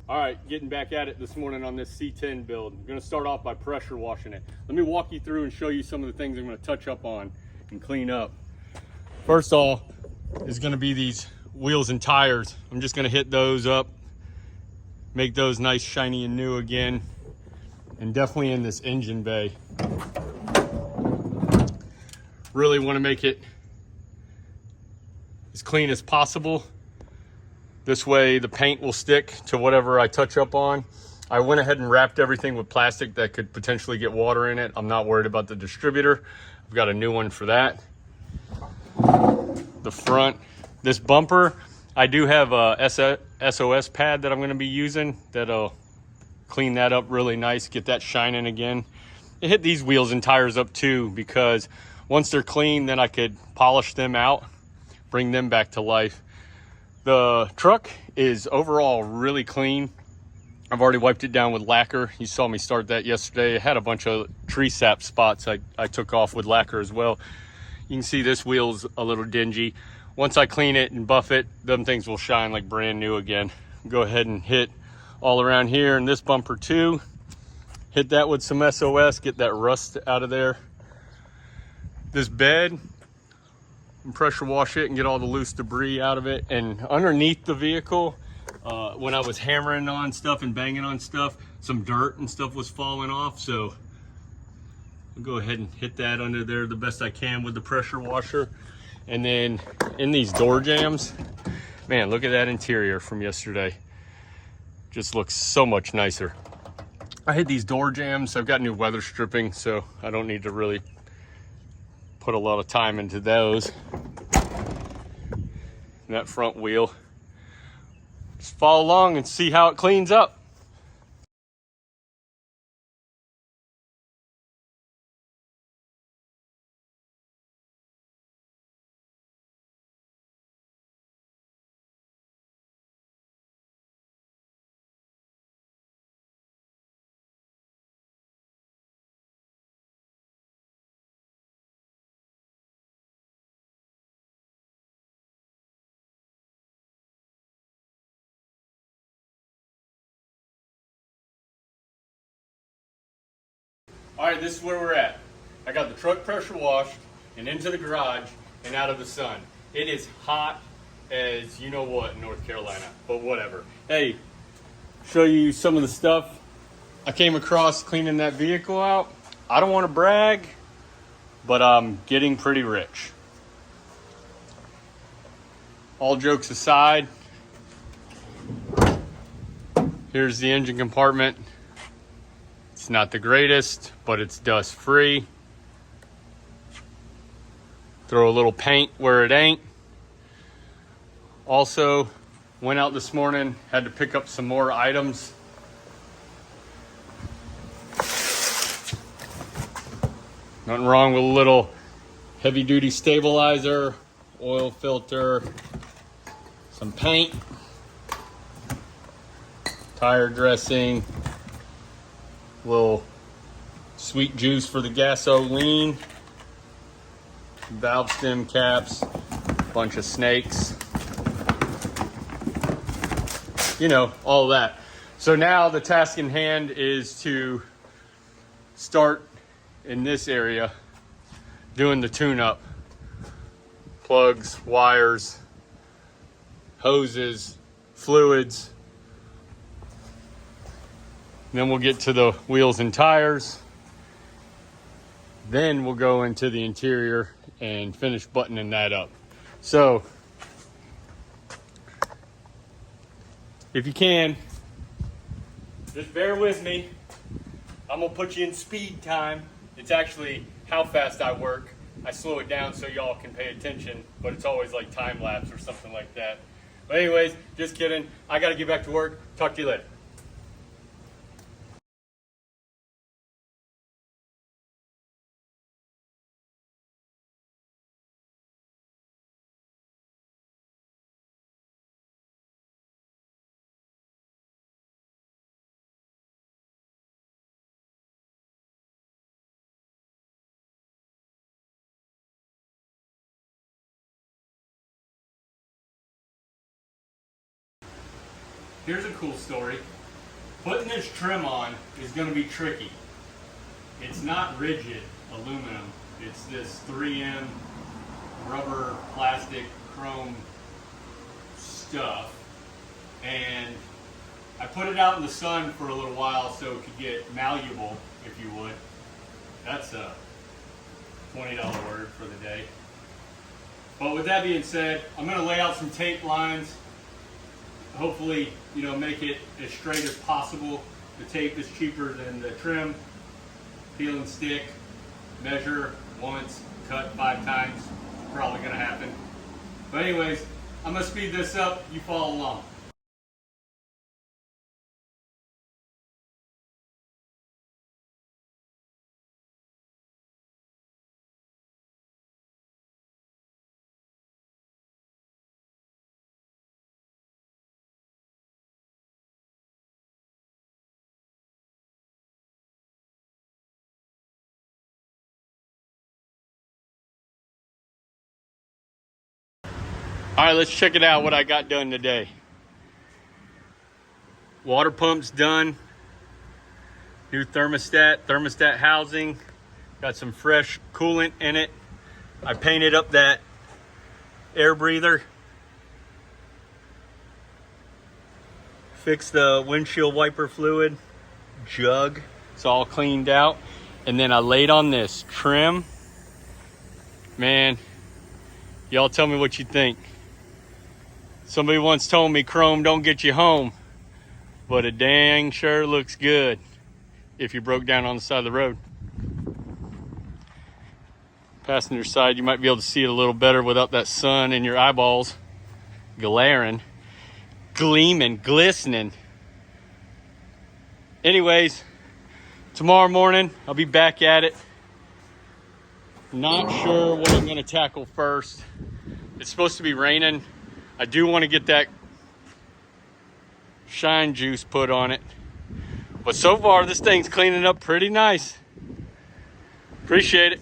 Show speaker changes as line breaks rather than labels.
All right, getting back at it this morning on this C10 build. I'm gonna start off by pressure washing it. Let me walk you through and show you some of the things I'm gonna touch up on and clean up. First off is gonna be these wheels and tires. I'm just gonna hit those up, make those nice, shiny, and new again. And definitely in this engine bay. Really wanna make it as clean as possible. This way the paint will stick to whatever I touch up on. I went ahead and wrapped everything with plastic that could potentially get water in it. I'm not worried about the distributor. I've got a new one for that. The front, this bumper, I do have a SOS pad that I'm gonna be using that'll clean that up really nice, get that shining again. I hit these wheels and tires up too, because once they're clean, then I could polish them out, bring them back to life. The truck is overall really clean. I've already wiped it down with lacquer. You saw me start that yesterday. It had a bunch of tree sap spots I took off with lacquer as well. You can see this wheel's a little dingy. Once I clean it and buff it, them things will shine like brand new again. Go ahead and hit all around here and this bumper too. Hit that with some SOS, get that rust out of there. This bed, and pressure wash it and get all the loose debris out of it. And underneath the vehicle, when I was hammering on stuff and banging on stuff, some dirt and stuff was falling off. So I'll go ahead and hit that under there the best I can with the pressure washer. And then in these door jambs, man, look at that interior from yesterday. Just looks so much nicer. I hit these door jambs. I've got new weather stripping, so I don't need to really put a lot of time into those. And that front wheel. Just follow along and see how it cleans up. All right, this is where we're at. I got the truck pressure washed and into the garage and out of the sun. It is hot as you know what in North Carolina, but whatever. Hey, show you some of the stuff I came across cleaning that vehicle out. I don't want to brag, but I'm getting pretty rich. All jokes aside, here's the engine compartment. It's not the greatest, but it's dust free. Throw a little paint where it ain't. Also, went out this morning, had to pick up some more items. Nothing wrong with a little heavy duty stabilizer, oil filter, some paint, tire dressing, little sweet juice for the gasoline, valve stem caps, bunch of snakes, you know, all that. So now the task in hand is to start in this area doing the tune-up. Plugs, wires, hoses, fluids. Then we'll get to the wheels and tires. Then we'll go into the interior and finish buttoning that up. So, if you can, just bear with me. I'm gonna put you in speed time. It's actually how fast I work. I slow it down so y'all can pay attention, but it's always like time lapse or something like that. But anyways, just kidding. I gotta get back to work. Talk to you later. here's a cool story. Putting this trim on is going to be tricky. It's not rigid aluminum. It's this 3M rubber, plastic, chrome stuff. And I put it out in the sun for a little while so it could get malleable, if you would. That's a $20 word for the day. But with that being said, I'm going to lay out some tape lines. Hopefully, make it as straight as possible. The tape is cheaper than the trim. Peel and stick, measure once, cut 5 times. Probably going to happen. But anyways, I'm going to speed this up. You follow along. All right, let's check it out what I got done today. Water pump's done. New thermostat housing. Got some fresh coolant in it. I painted up that air breather. Fixed the windshield wiper fluid jug. It's all cleaned out. And then I laid on this trim. Man, y'all tell me what you think. Somebody once told me chrome don't get you home, but it dang sure looks good if you broke down on the side of the road. Passenger side, you might be able to see it a little better without that sun in your eyeballs glaring, gleaming, glistening. Anyways, tomorrow morning I'll be back at it. Not sure what I'm gonna tackle first. It's supposed to be raining. I do want to get that shine juice put on it. But so far, this thing's cleaning up pretty nice. Appreciate it.